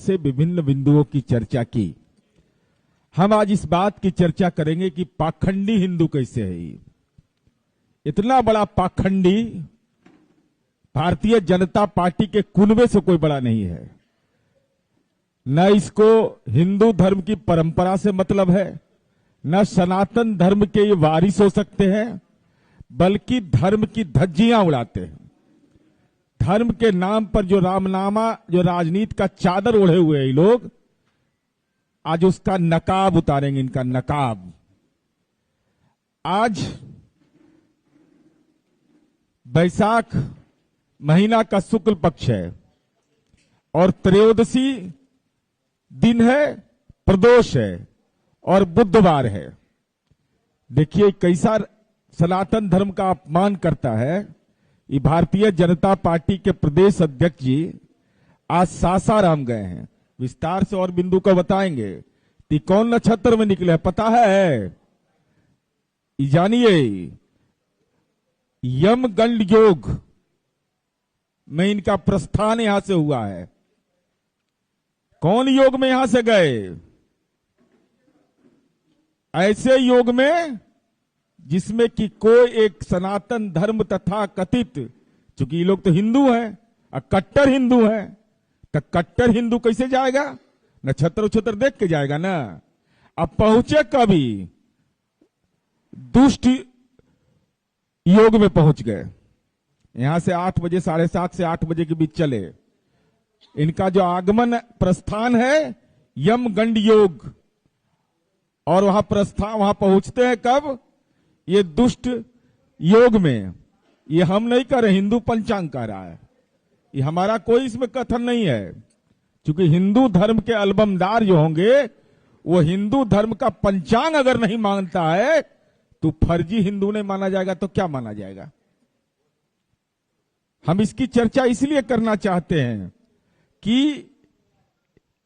से विभिन्न बिंदुओं की चर्चा की। हम आज इस बात की चर्चा करेंगे कि पाखंडी हिंदू कैसे है। इतना बड़ा पाखंडी भारतीय जनता पार्टी के कुनबे से कोई बड़ा नहीं है। न इसको हिंदू धर्म की परंपरा से मतलब है, न सनातन धर्म के ये वारिस हो सकते हैं, बल्कि धर्म की धज्जियां उड़ाते हैं। धर्म के नाम पर जो रामनामा, जो राजनीति का चादर ओढ़े हुए हैं लोग, आज उसका नकाब उतारेंगे, इनका नकाब। आज बैसाख महीना का शुक्ल पक्ष है और त्रयोदशी दिन है, प्रदोष है और बुधवार है। देखिए कैसा सनातन धर्म का अपमान करता है। ये भारतीय जनता पार्टी के प्रदेश अध्यक्ष जी आज सासाराम गए हैं, विस्तार से और बिंदु को बताएंगे। कि कौन नक्षत्र में निकले पता है? जानिए, यम गंड योग में इनका प्रस्थान यहां से हुआ है। कौन योग में यहां से गए? ऐसे योग में जिसमें कि कोई एक सनातन धर्म तथा कथित, चूंकि ये लोग तो हिंदू हैं और कट्टर हिंदू हैं, तो कट्टर हिंदू कैसे जाएगा? नक्षत्र उक्षत्र देख के जाएगा ना। अब पहुंचे कभी? दुष्ट योग में पहुंच गए। यहां से 8 बजे, 7:30 से 8 बजे के बीच चले। इनका जो आगमन प्रस्थान है यम गंड योग, और वहां प्रस्थान, वहां पहुंचते हैं कब? ये दुष्ट योग में। ये हम नहीं कर रहे, हिंदू पंचांग कर रहा है। ये हमारा कोई इसमें कथन नहीं है, क्योंकि हिंदू धर्म के अलबमदार जो होंगे वो हिंदू धर्म का पंचांग अगर नहीं मानता है तो फर्जी हिंदू नहीं माना जाएगा तो क्या माना जाएगा? हम इसकी चर्चा इसलिए करना चाहते हैं कि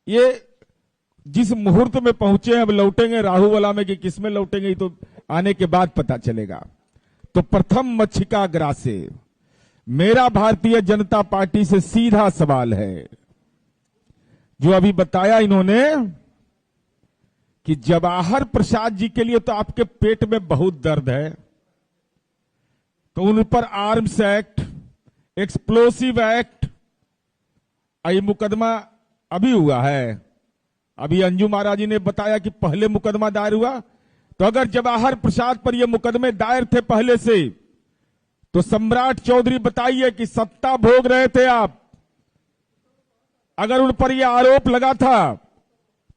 ये जिस मुहूर्त में पहुंचे हैं, अब लौटेंगे राहु वाला में कि किसमें लौटेंगे तो आने के बाद पता चलेगा। तो प्रथम मच्छिका ग्रासे, मेरा भारतीय जनता पार्टी से सीधा सवाल है, जो अभी बताया इन्होंने कि जवाहर प्रसाद जी के लिए तो आपके पेट में बहुत दर्द है, तो उन पर आर्म्स एक्ट, एक्सप्लोसिव एक्ट, ये मुकदमा अभी हुआ है। अभी अंजू महाराज जी ने बताया कि पहले मुकदमा दायर हुआ। तो अगर जवाहर प्रसाद पर ये मुकदमे दायर थे पहले से, तो सम्राट चौधरी बताइए कि सत्ता भोग रहे थे आप। अगर उन पर यह आरोप लगा था,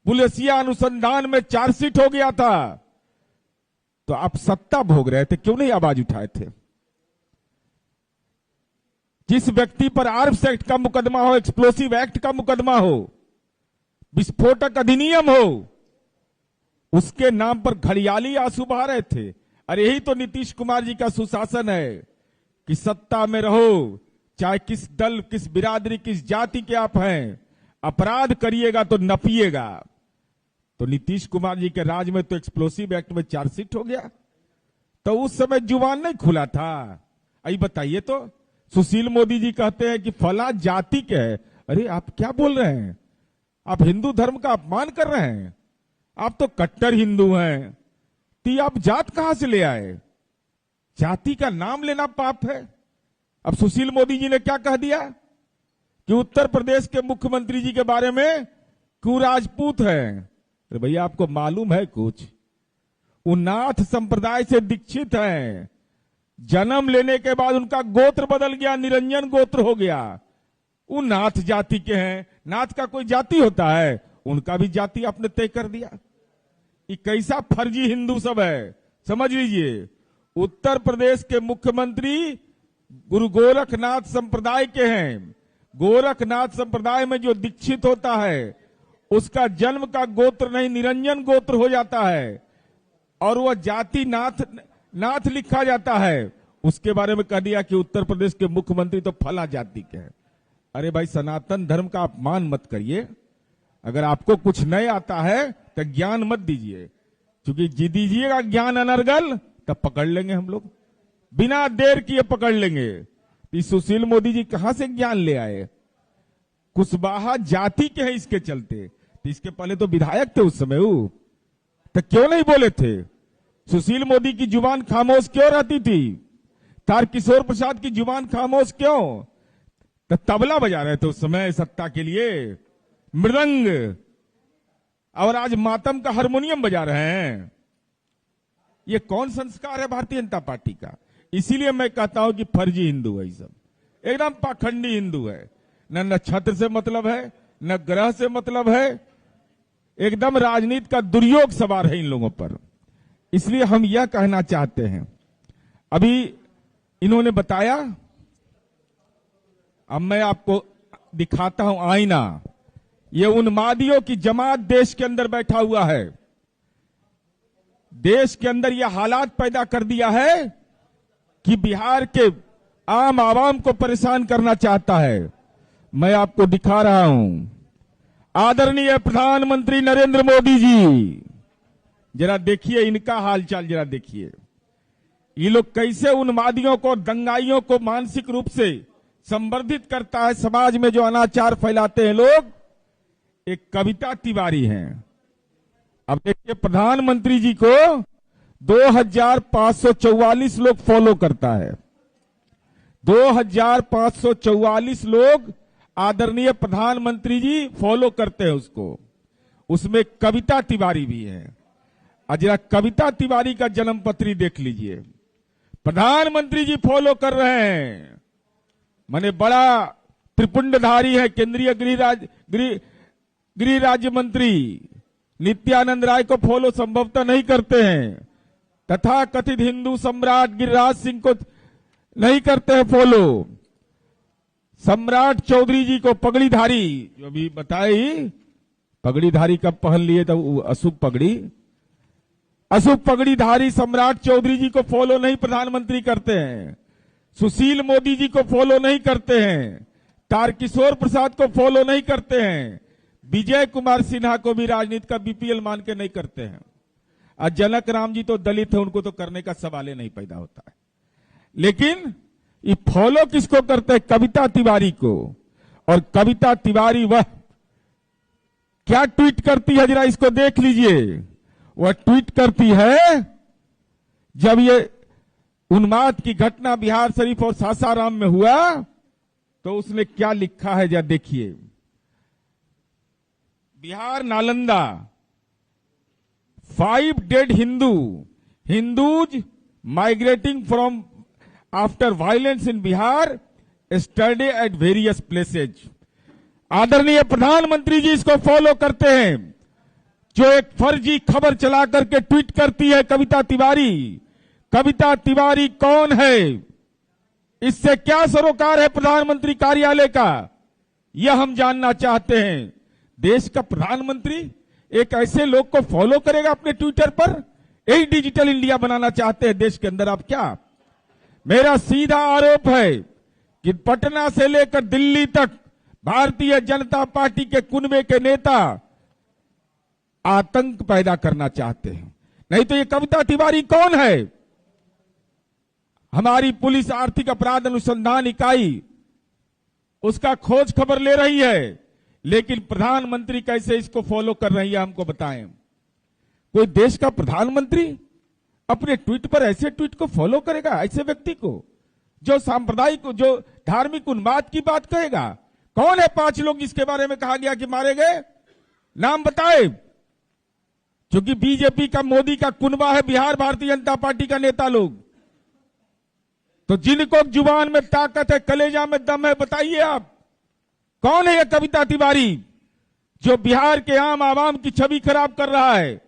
पुलिसिया अनुसंधान में चार्जशीट हो गया था, तो आप सत्ता भोग रहे थे, क्यों नहीं आवाज उठाए थे? जिस व्यक्ति पर आर्म्स एक्ट का मुकदमा हो, एक्सप्लोसिव एक्ट का मुकदमा हो, विस्फोटक अधिनियम हो, उसके नाम पर घड़ियाली आंसू बहा रहे थे। अरे यही तो नीतीश कुमार जी का सुशासन है कि सत्ता में रहो, चाहे किस दल, किस बिरादरी, किस जाति के आप हैं, अपराध करिएगा तो नपिएगा। तो नीतीश कुमार जी के राज में तो एक्सप्लोसिव एक्ट में चार्जशीट हो गया, तो उस समय जुबान नहीं खुला था। आई बताइए तो, सुशील मोदी जी कहते हैं कि फला जाति के है। अरे आप क्या बोल रहे हैं? आप हिंदू धर्म का अपमान कर रहे हैं। आप तो कट्टर हिंदू हैं, तो आप जात कहां से ले आए? जाति का नाम लेना पाप है। अब सुशील मोदी जी ने क्या कह दिया कि उत्तर प्रदेश के मुख्यमंत्री जी के बारे में कि राजपूत है। अरे भैया आपको मालूम है कुछ? वो नाथ संप्रदाय से दीक्षित हैं। जन्म लेने के बाद उनका गोत्र बदल गया, निरंजन गोत्र हो गया। वो नाथ जाति के हैं। नाथ का कोई जाति होता है? उनका भी जाति आपने तय कर दिया। ये कैसा फर्जी हिंदू सब है, समझ लीजिए। उत्तर प्रदेश के मुख्यमंत्री गुरु गोरखनाथ संप्रदाय के हैं। गोरखनाथ संप्रदाय में जो दीक्षित होता है उसका जन्म का गोत्र नहीं, निरंजन गोत्र हो जाता है, और वह जाति नाथ लिखा जाता है। उसके बारे में कह दिया कि उत्तर प्रदेश के मुख्यमंत्री तो फला जाति के हैं। अरे भाई, सनातन धर्म का अपमान मत करिए। अगर आपको कुछ नहीं आता है तो ज्ञान मत दीजिए, क्योंकि जी दीजिएगा ज्ञान अनर्गल तब पकड़ लेंगे हम लोग, बिना देर किए पकड़ लेंगे। सुशील मोदी जी कहां से ज्ञान ले आए? कुशवाहा जाति के हैं इसके चलते। तो इसके पहले तो विधायक थे उस समय वो, तो क्यों नहीं बोले थे? सुशील मोदी की जुबान खामोश क्यों रहती थी? तारकिशोर प्रसाद की जुबान खामोश क्यों? तो तबला बजा रहे थे उस समय सत्ता के लिए, मृदंग, और आज मातम का हारमोनियम बजा रहे हैं। ये कौन संस्कार है भारतीय जनता पार्टी का? इसीलिए मैं कहता हूं कि फर्जी हिंदू है, सब एकदम पाखंडी हिंदू है। न नक्षत्र से मतलब है, न ग्रह से मतलब है, एकदम राजनीति का दुर्योग सवार है इन लोगों पर। इसलिए हम यह कहना चाहते हैं, अभी इन्होंने बताया, अब मैं आपको दिखाता हूं आईना। ये उन्मादियों की जमात देश के अंदर बैठा हुआ है, देश के अंदर यह हालात पैदा कर दिया है कि बिहार के आम आवाम को परेशान करना चाहता है। मैं आपको दिखा रहा हूं, आदरणीय प्रधानमंत्री नरेंद्र मोदी जी, जरा देखिए इनका हालचाल, जरा देखिए ये लोग कैसे उन्मादियों को, दंगाइयों को मानसिक रूप से संवर्धित करता है। समाज में जो अनाचार फैलाते हैं लोग, एक कविता तिवारी हैं। अब देखिए प्रधानमंत्री जी को 2544 लोग फॉलो करता है, 2544 लोग आदरणीय प्रधानमंत्री जी फॉलो करते हैं उसको। उसमें कविता तिवारी भी है। जरा कविता तिवारी का जन्म पत्री देख लीजिए। प्रधानमंत्री जी फॉलो कर रहे हैं, माने बड़ा त्रिपुंडधारी है। केंद्रीय गृह राज्य मंत्री नित्यानंद राय को फॉलो संभवतः नहीं करते हैं, तथा कथित हिंदू सम्राट गिरिराज सिंह को नहीं करते हैं फॉलो। सम्राट चौधरी जी को, पगड़ीधारी जो अभी बताई, पगड़ीधारी कब पहन लिए तो अशुभ पगड़ी, अशुभ पगड़ीधारी सम्राट चौधरी जी को फॉलो नहीं प्रधानमंत्री करते हैं। सुशील मोदी जी को फॉलो नहीं करते हैं, तारकिशोर प्रसाद को फॉलो नहीं करते हैं, विजय कुमार सिन्हा को भी राजनीति का बीपीएल मान के नहीं करते हैं। आज जनक राम जी तो दलित है, उनको तो करने का सवाल ही नहीं पैदा होता है। लेकिन ये फॉलो किसको करते हैं? कविता तिवारी को। और कविता तिवारी वह क्या ट्वीट करती है, जरा इसको देख लीजिए। वह ट्वीट करती है, जब ये उन्माद की घटना बिहार शरीफ और सासाराम में हुआ तो उसने क्या लिखा है, जरा देखिए। Bihar Nalanda, 5 dead Hindus migrating from after violence in Bihar yesterday at various places। आदरणीय प्रधानमंत्री जी इसको फॉलो करते हैं। जो एक फर्जी खबर चला करके ट्वीट करती है कविता तिवारी। कविता तिवारी कौन है? इससे क्या सरोकार है प्रधानमंत्री कार्यालय का? यह हम जानना चाहते हैं। देश का प्रधानमंत्री एक ऐसे लोग को फॉलो करेगा अपने ट्विटर पर? यही डिजिटल इंडिया बनाना चाहते हैं देश के अंदर आप क्या? मेरा सीधा आरोप है कि पटना से लेकर दिल्ली तक भारतीय जनता पार्टी के कुनबे के नेता आतंक पैदा करना चाहते हैं। नहीं तो ये कविता तिवारी कौन है? हमारी पुलिस आर्थिक अपराध अनुसंधान इकाई उसका खोज खबर ले रही है, लेकिन प्रधानमंत्री कैसे इसको फॉलो कर रही है हमको बताएं। कोई देश का प्रधानमंत्री अपने ट्वीट पर ऐसे ट्वीट को फॉलो करेगा? ऐसे व्यक्ति को जो सांप्रदायिक, जो धार्मिक उन्माद की बात कहेगा? कौन है 5 लोग जिसके बारे में कहा गया कि मारे गए? नाम बताए। क्योंकि बीजेपी का, मोदी का कुनबा है बिहार भारतीय जनता पार्टी का नेता लोग। तो जिनको जुबान में ताकत है, कलेजा में दम है, बताइए आप कौन है यह कविता तिवारी जो बिहार के आम आवाम की छवि खराब कर रहा है?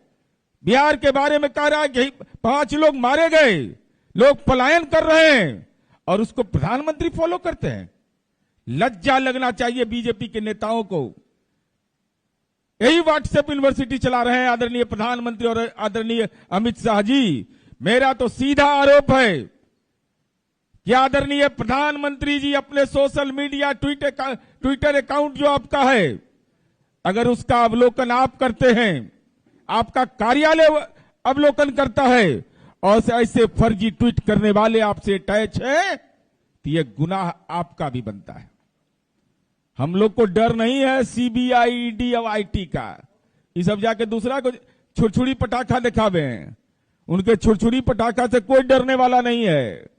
बिहार के बारे में कह रहा है कि 5 लोग मारे गए, लोग पलायन कर रहे हैं, और उसको प्रधानमंत्री फॉलो करते हैं। लज्जा लगना चाहिए बीजेपी के नेताओं को। यही व्हाट्सएप यूनिवर्सिटी चला रहे हैं आदरणीय प्रधानमंत्री और आदरणीय अमित शाह जी। मेरा तो सीधा आरोप है कि आदरणीय प्रधानमंत्री जी अपने सोशल मीडिया ट्विटर अकाउंट जो आपका है, अगर उसका अवलोकन आप करते हैं, आपका कार्यालय अवलोकन करता है और ऐसे फर्जी ट्वीट करने वाले आपसे अटैच है, तो यह गुनाह आपका भी बनता है। हम लोग को डर नहीं है सीबीआई, ईडी और आईटी का। ये सब जाके दूसरा को छुरछुरी पटाखा दिखावे हैं, उनके छुरछुरी पटाखा से कोई डरने वाला नहीं है।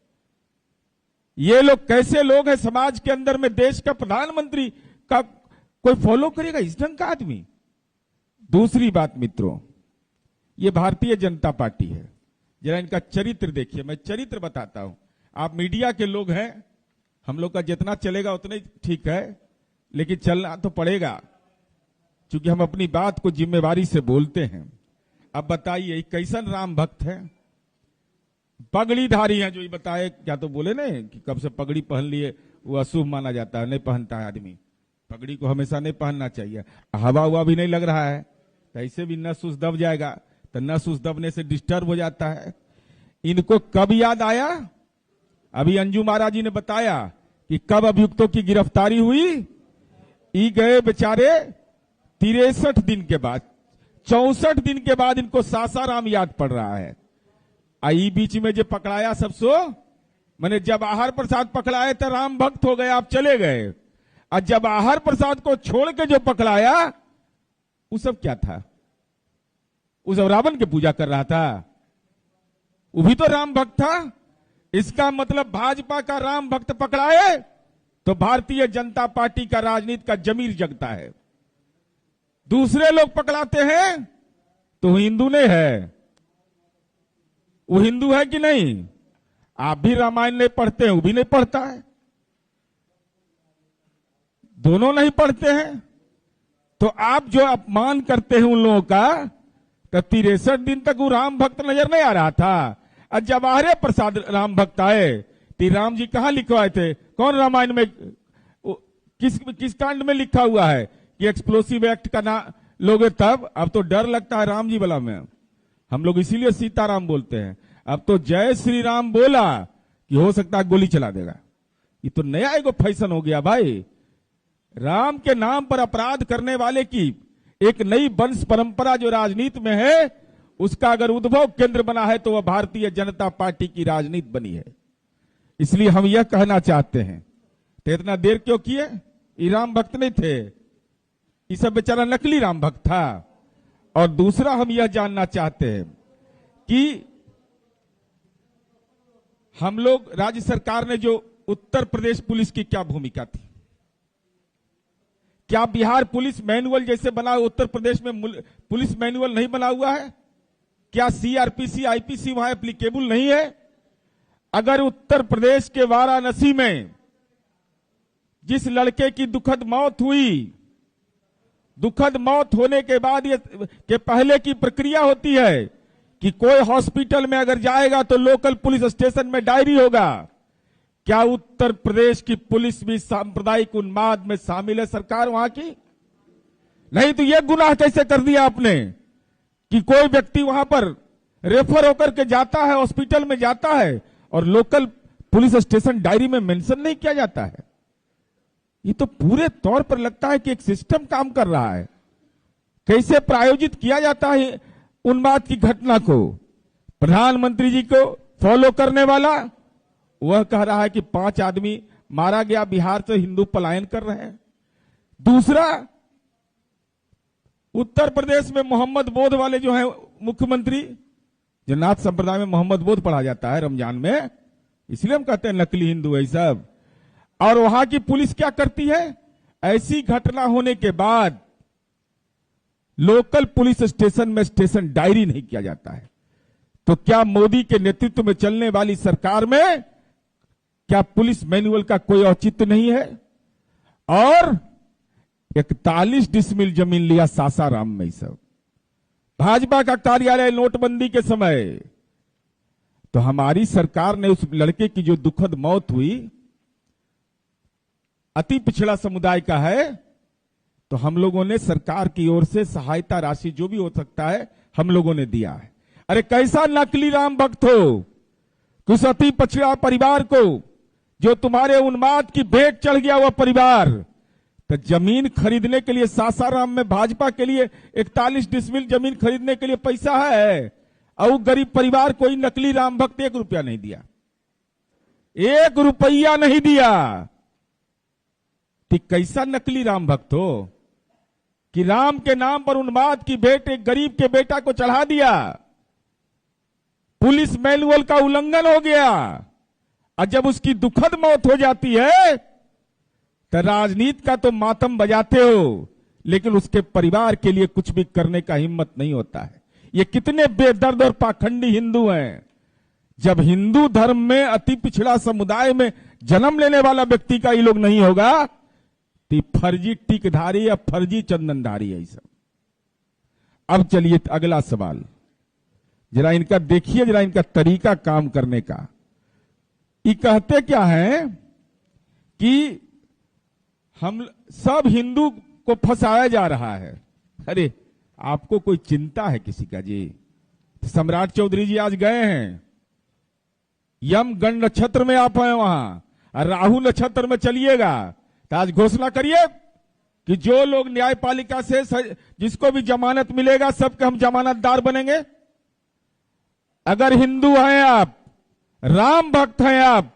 ये लोग कैसे लोग हैं समाज के अंदर में, देश का प्रधानमंत्री का कोई फॉलो करेगा इस ढंग का आदमी? दूसरी बात मित्रों, ये भारतीय जनता पार्टी है, जरा इनका चरित्र देखिए। मैं चरित्र बताता हूं, आप मीडिया के लोग हैं, हम लोग का जितना चलेगा उतना ही ठीक है, लेकिन चलना तो पड़ेगा क्योंकि हम अपनी बात को जिम्मेवारी से बोलते हैं। अब बताइए कैसन राम भक्त है, पगड़ीधारी हैं, जो ये बताए क्या तो बोले ना कि कब से पगड़ी पहन लिए वो अशुभ माना जाता है, नहीं पहनता है आदमी पगड़ी को, हमेशा नहीं पहनना चाहिए। हवा हुआ भी नहीं लग रहा है तो ऐसे भी नस उस दब जाएगा, तो नस उस दबने से डिस्टर्ब हो जाता है। इनको कब याद आया? अभी अंजू महाराज जी ने बताया कि कब अभियुक्तों की गिरफ्तारी हुई। ई गए बेचारे 63 दिन के बाद, 64 दिन के बाद इनको सासाराम याद पड़ रहा है। आई बीच में जो पकड़ाया सबसो, मैंने जवाहर प्रसाद पकड़ाए तो राम भक्त हो गए, आप चले गए। और जवाहर प्रसाद को छोड़ के जो पकड़ाया वो सब क्या था? वो सब रावण की पूजा कर रहा था, वो भी तो राम भक्त था। इसका मतलब भाजपा का राम भक्त पकड़ाए तो भारतीय जनता पार्टी का राजनीति का जमीर जगता है। दूसरे लोग पकड़ाते हैं तो वो हिंदू नहीं है, वो हिंदू है कि नहीं? आप भी रामायण नहीं पढ़ते हैं, वो भी नहीं पढ़ता है, दोनों नहीं पढ़ते हैं। तो आप जो अपमान करते हैं उन लोगों का, तो 63 दिन तक वो राम भक्त नजर नहीं आ रहा था। और जवाहर प्रसाद राम भक्त आए तो राम जी कहां लिखवाए थे? कौन रामायण में किस कांड में लिखा हुआ है कि एक्सप्लोसिव एक्ट का ना लोगे तब? अब तो डर लगता है राम जी वाला में, हम लोग इसीलिए सीताराम बोलते हैं। अब तो जय श्री राम बोला कि हो सकता है गोली चला देगा। ये तो नया एगो फैशन हो गया भाई। राम के नाम पर अपराध करने वाले की एक नई वंश परंपरा जो राजनीति में है, उसका अगर उद्भव केंद्र बना है तो वह भारतीय जनता पार्टी की राजनीति बनी है। इसलिए हम यह कहना चाहते हैं, तो इतना देर क्यों किए? ये राम भक्त नहीं थे, ये सब बेचारा नकली राम भक्त था। और दूसरा हम यह जानना चाहते हैं कि हम लोग, राज्य सरकार ने जो उत्तर प्रदेश पुलिस की क्या भूमिका थी? क्या बिहार पुलिस मैनुअल जैसे बना, उत्तर प्रदेश में पुलिस मैनुअल नहीं बना हुआ है? क्या सीआरपीसी आईपीसी वहां एप्लीकेबल नहीं है? अगर उत्तर प्रदेश के वाराणसी में जिस लड़के की दुखद मौत हुई, दुखद मौत होने के बाद ये के पहले की प्रक्रिया होती है कि कोई हॉस्पिटल में अगर जाएगा तो लोकल पुलिस स्टेशन में डायरी होगा। क्या उत्तर प्रदेश की पुलिस भी सांप्रदायिक उन्माद में शामिल है सरकार वहां की? नहीं तो यह गुनाह कैसे कर दिया आपने कि कोई व्यक्ति वहां पर रेफर होकर के जाता है, हॉस्पिटल में जाता है और लोकल पुलिस स्टेशन डायरी में मेंशन नहीं किया जाता है? ये तो पूरे तौर पर लगता है कि एक सिस्टम काम कर रहा है। कैसे प्रायोजित किया जाता है उन्माद की घटना को? प्रधानमंत्री जी को फॉलो करने वाला वह कह रहा है कि 5 आदमी मारा गया, बिहार से हिंदू पलायन कर रहे हैं। दूसरा, उत्तर प्रदेश में मोहम्मद बोध वाले जो हैं मुख्यमंत्री, जो नाथ संप्रदाय में मोहम्मद बोध पढ़ा जाता है रमजान में, इसलिए हम कहते हैं नकली हिंदू है सब। और वहां की पुलिस क्या करती है? ऐसी घटना होने के बाद लोकल पुलिस स्टेशन में स्टेशन डायरी नहीं किया जाता है। तो क्या मोदी के नेतृत्व में चलने वाली सरकार में क्या पुलिस मैनुअल का कोई औचित्य नहीं है? और 41 डिसमिल जमीन लिया सासाराम में, सब भाजपा का कार्यालय नोटबंदी के समय। तो हमारी सरकार ने उस लड़के की जो दुखद मौत हुई, अति पिछड़ा समुदाय का है, तो हम लोगों ने सरकार की ओर से सहायता राशि जो भी हो सकता है हम लोगों ने दिया है। अरे कैसा नकली राम भक्त हो कि उस अति पिछड़ा परिवार को, जो तुम्हारे उन्माद की भेंट चढ़ गया वह परिवार, तो जमीन खरीदने के लिए सासाराम में भाजपा के लिए 41 डिसमिल जमीन खरीदने के लिए पैसा है, और वो गरीब परिवार कोई नकली राम भक्त 1 रुपया नहीं दिया, 1 रुपया नहीं दिया। तो कैसा नकली राम भक्त हो कि राम के नाम पर उन्माद की भेंट एक गरीब के बेटा को चढ़ा दिया। पुलिस मैनुअल का उल्लंघन हो गया, और जब उसकी दुखद मौत हो जाती है तो राजनीति का तो मातम बजाते हो, लेकिन उसके परिवार के लिए कुछ भी करने का हिम्मत नहीं होता है। ये कितने बेदर्द और पाखंडी हिंदू हैं। जब हिंदू धर्म में अति पिछड़ा समुदाय में जन्म लेने वाला व्यक्ति का ये लोग नहीं होगा, तो फर्जी टिकधारी या फर्जी चंदनधारी है सब। अब चलिए अगला सवाल, जरा इनका देखिए, जरा इनका तरीका काम करने का। ये कहते क्या है कि हम सब हिंदू को फंसाया जा रहा है। अरे आपको कोई चिंता है किसी का जी? सम्राट चौधरी जी आज गए हैं, यम गण नक्षत्र में आप हैं वहां, और राहु नक्षत्र में चलिएगा, तो आज घोषणा करिए कि जो लोग न्यायपालिका से जिसको भी जमानत मिलेगा सबके हम जमानतदार बनेंगे। अगर हिंदू हैं आप, राम भक्त हैं आप,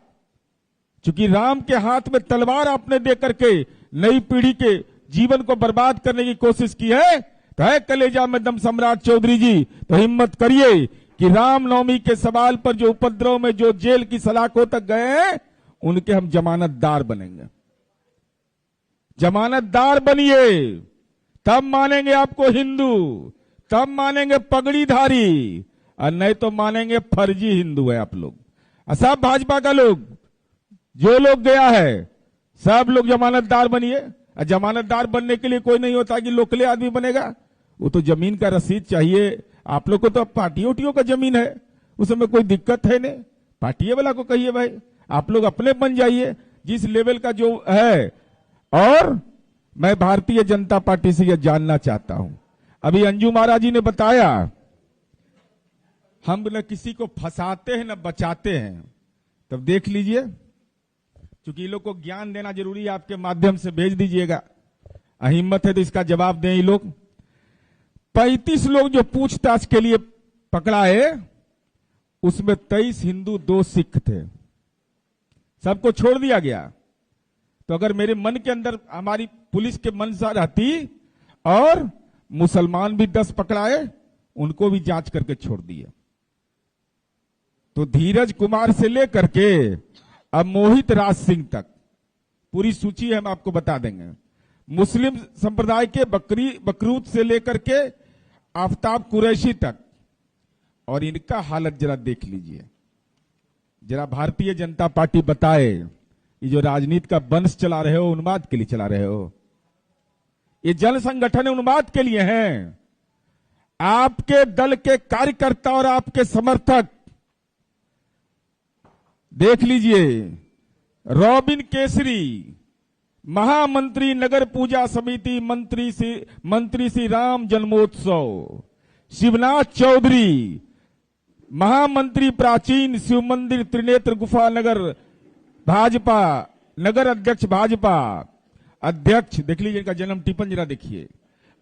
चूंकि राम के हाथ में तलवार आपने दे करके नई पीढ़ी के जीवन को बर्बाद करने की कोशिश की है, तो है कलेजा में दम सम्राट चौधरी जी, तो हिम्मत करिए कि रामनवमी के सवाल पर जो उपद्रव में जो जेल की सलाखों तक गए हैं उनके हम जमानतदार बनेंगे। जमानतदार बनिए, तब मानेंगे आपको हिंदू, तब मानेंगे पगड़ीधारी, और नहीं तो मानेंगे फर्जी हिंदू है आप लोग। सब भाजपा का लोग जो लोग गया है सब लोग जमानतदार बनिए। जमानतदार बनने के लिए कोई नहीं होता कि लोकले आदमी बनेगा, वो तो जमीन का रसीद चाहिए। आप लोग को तो पार्टियों का जमीन है, उसमें कोई दिक्कत है नहीं। पार्टी वाला को कहिए भाई आप लोग अपने बन जाइए जिस लेवल का जो है। और मैं भारतीय जनता पार्टी से यह जानना चाहता हूं, अभी अंजू महाराज जी ने बताया हम न किसी को फंसाते हैं न बचाते हैं। तब देख लीजिए, क्योंकि ये लोग को ज्ञान देना जरूरी है, आपके माध्यम से भेज दीजिएगा। हिम्मत है तो इसका जवाब दें। ये लोग 35 लोग जो पूछताछ के लिए पकड़ाए, उसमें 23 हिंदू 2 सिख थे, सबको छोड़ दिया गया। तो अगर मेरे मन के अंदर हमारी पुलिस के मंशा रहती और मुसलमान भी 10 पकड़ाए, उनको भी जांच करके छोड़ दिए। तो धीरज कुमार से लेकर के अब मोहित राज सिंह तक पूरी सूची हम आपको बता देंगे। मुस्लिम संप्रदाय के बकरूद से लेकर के आफताब कुरैशी तक, और इनका हालत जरा देख लीजिए। जरा भारतीय जनता पार्टी बताए, ये जो राजनीति का वंश चला रहे हो उन्माद के लिए चला रहे हो? ये जन संगठन उन्माद के लिए हैं। आपके दल के कार्यकर्ता और आपके समर्थक देख लीजिए, रॉबिन केसरी, महामंत्री नगर पूजा समिति, मंत्री श्री राम जन्मोत्सव, शिवनाथ चौधरी, महामंत्री प्राचीन शिव मंदिर त्रिनेत्र गुफा नगर भाजपा, नगर अध्यक्ष भाजपा, अध्यक्ष देख लीजिए इनका जन्म टिप्पण जरा देखिए,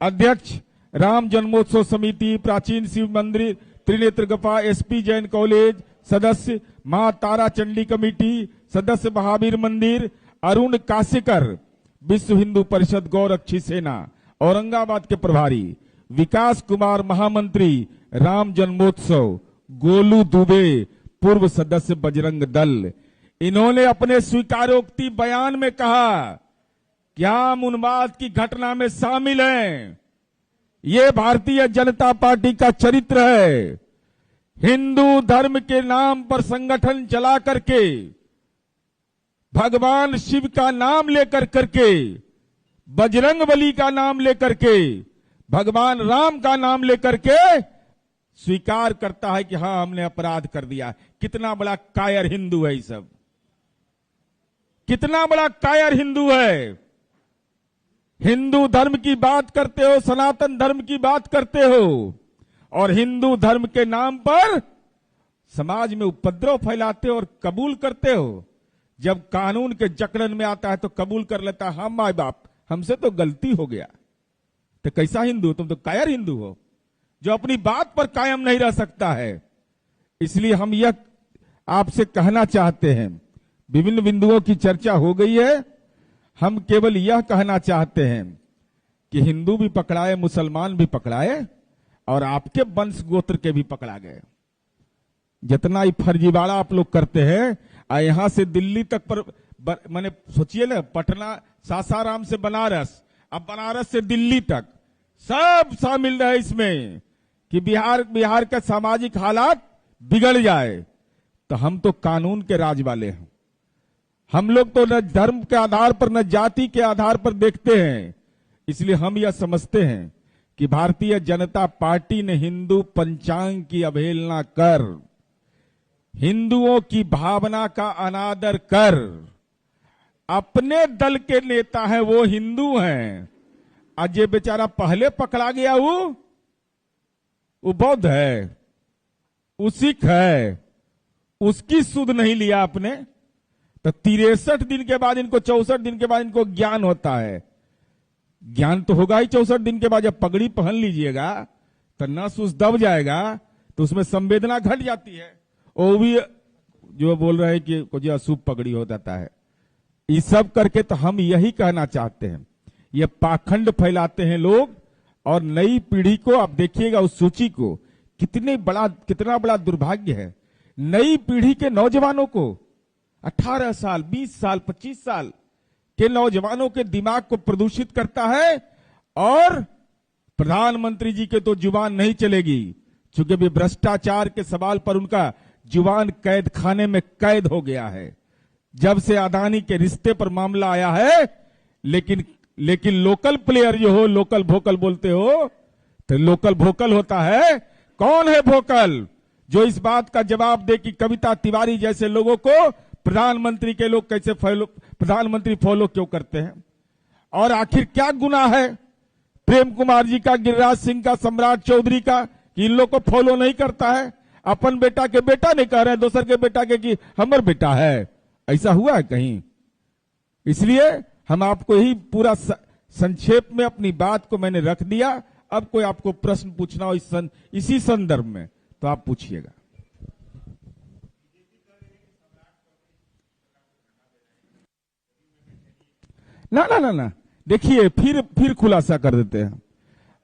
अध्यक्ष राम जन्मोत्सव समिति, प्राचीन शिव मंदिर त्रिनेत्र गुफा, एसपी जैन कॉलेज, सदस्य मां तारा चंडी कमेटी, सदस्य महावीर मंदिर, अरुण कासेकर, विश्व हिंदू परिषद गौरक्षी सेना, औरंगाबाद के प्रभारी, विकास कुमार महामंत्री राम जन्मोत्सव, गोलू दुबे पूर्व सदस्य बजरंग दल। इन्होंने अपने स्वीकारोक्ति बयान में कहा कि हम उन्माद की घटना में शामिल हैं। ये भारतीय जनता पार्टी का चरित्र है। हिंदू धर्म के नाम पर संगठन चला करके, भगवान शिव का नाम लेकर करके, बजरंगबली का नाम लेकर के, भगवान राम का नाम लेकर के स्वीकार करता है कि हां हमने अपराध कर दिया। कितना बड़ा कायर हिंदू है ये सब, कितना बड़ा कायर हिंदू है। हिंदू धर्म की बात करते हो, सनातन धर्म की बात करते हो, और हिंदू धर्म के नाम पर समाज में उपद्रव फैलाते हो और कबूल करते हो। जब कानून के जकड़न में आता है तो कबूल कर लेता है, हम माए बाप हमसे तो गलती हो गया। तो कैसा हिंदू? तुम तो कायर हिंदू हो जो अपनी बात पर कायम नहीं रह सकता है। इसलिए हम यह आपसे कहना चाहते हैं, विभिन्न बिंदुओं की चर्चा हो गई है। हम केवल यह कहना चाहते हैं कि हिंदू भी पकड़ाए, मुसलमान भी पकड़ाए और आपके वंश गोत्र के भी पकड़ा गए। जितना ही फर्जीवाड़ा आप लोग करते हैं, यहां से दिल्ली तक पर मैंने सोचिए ना, पटना सासाराम से बनारस, अब बनारस से दिल्ली तक सब शामिल रहे इसमें कि बिहार का सामाजिक हालात बिगड़ जाए। तो हम तो कानून के राज वाले हैं। हम लोग तो न धर्म के आधार पर न जाति के आधार पर देखते हैं। इसलिए हम यह समझते हैं कि भारतीय जनता पार्टी ने हिंदू पंचांग की अवहेलना कर, हिंदुओं की भावना का अनादर कर, अपने दल के नेता हैं वो हिंदू हैं, आज ये बेचारा पहले पकड़ा गया वो बौद्ध है, वो सिख है, उसकी सुध नहीं लिया आपने। तो 63 दिन के बाद इनको, 64 दिन के बाद इनको ज्ञान होता है। ज्ञान तो होगा ही 64 दिन के बाद। जब पगड़ी पहन लीजिएगा तो नस उस दब जाएगा, तो उसमें संवेदना घट जाती है। वो भी जो बोल रहे हैं कि कुछ अशुभ पगड़ी हो जाता है, ये सब करके तो हम यही कहना चाहते हैं। ये पाखंड फैलाते हैं लोग, और नई पीढ़ी को आप देखिएगा उस सूची को, कितना बड़ा दुर्भाग्य है। नई पीढ़ी के नौजवानों को 18 साल, 20 साल, 25 साल के नौजवानों के दिमाग को प्रदूषित करता है। और प्रधानमंत्री जी के तो जुबान नहीं चलेगी, क्योंकि भी भ्रष्टाचार के सवाल पर उनका जुबान कैद खाने में कैद हो गया है जब से अदानी के रिश्ते पर मामला आया है। लेकिन लोकल प्लेयर जो हो, लोकल भोकल बोलते हो, तो लोकल भोकल होता है। कौन है भोकल जो इस बात का जवाब दे कि कविता तिवारी जैसे लोगों को प्रधानमंत्री के लोग कैसे प्रधानमंत्री फॉलो क्यों करते हैं? और आखिर क्या गुनाह है प्रेम कुमार जी का, गिरिराज सिंह का, सम्राट चौधरी का, कि इन लोग को फॉलो नहीं करता है? अपन बेटा के बेटा नहीं कह रहे, दूसर के बेटा के कि हमर बेटा है। ऐसा हुआ है कहीं? इसलिए हम आपको ही पूरा संक्षेप में अपनी बात को मैंने रख दिया। अब कोई आपको प्रश्न पूछना हो इसी संदर्भ में तो आप पूछिएगा। ना, देखिए फिर खुलासा कर देते हैं।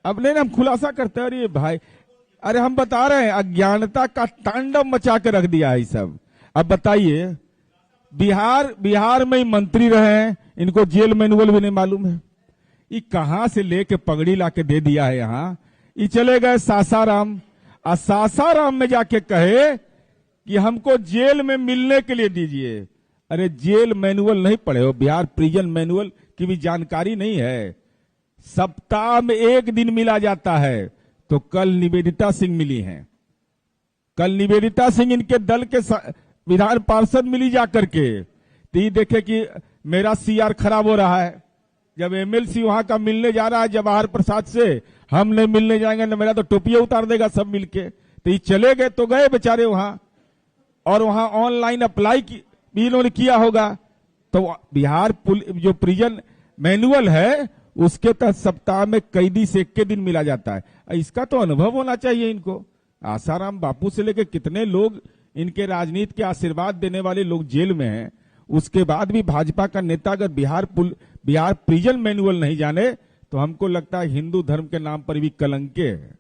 अब नहीं, हम खुलासा करते हैं। अरे भाई, अरे हम बता रहे हैं, अज्ञानता का तांडव मचा के रख दिया है सब। अब बताइए, बिहार में ही मंत्री रहे हैं, इनको जेल मैनुअल भी नहीं मालूम है। ये कहां से लेके पगड़ी लाके दे दिया है यहाँ। ये चले गए सासाराम, और सासाराम में जाके कहे कि हमको जेल में मिलने के लिए दीजिए। अरे जेल मैनुअल नहीं पढ़े हो, बिहार प्रिजन मैनुअल की भी जानकारी नहीं है। सप्ताह में 1 दिन मिला जाता है। तो कल निवेदिता सिंह मिली हैं, कल निवेदिता सिंह इनके दल के विधान पार्षद मिली जाकर के। तो ये देखे कि मेरा सीआर खराब हो रहा है। जब एमएलसी वहां का मिलने जा रहा है जवाहर प्रसाद से, हम नहीं मिलने जाएंगे ना, मेरा तो टोपिया उतार देगा सब मिलके। तो ये चले गए तो गए बेचारे वहां, और वहां ऑनलाइन अप्लाई भी इन्होंने किया होगा। तो बिहार जो प्रिजन मैनुअल है उसके तहत सप्ताह में कैदी से 1 दिन मिला जाता है। इसका तो अनुभव होना चाहिए इनको। आसाराम बापू से लेकर कितने लोग, इनके राजनीति के आशीर्वाद देने वाले लोग जेल में हैं। उसके बाद भी भाजपा का नेता अगर बिहार प्रिजन मैनुअल नहीं जाने तो हमको लगता है हिंदू धर्म के नाम पर भी कलंके है।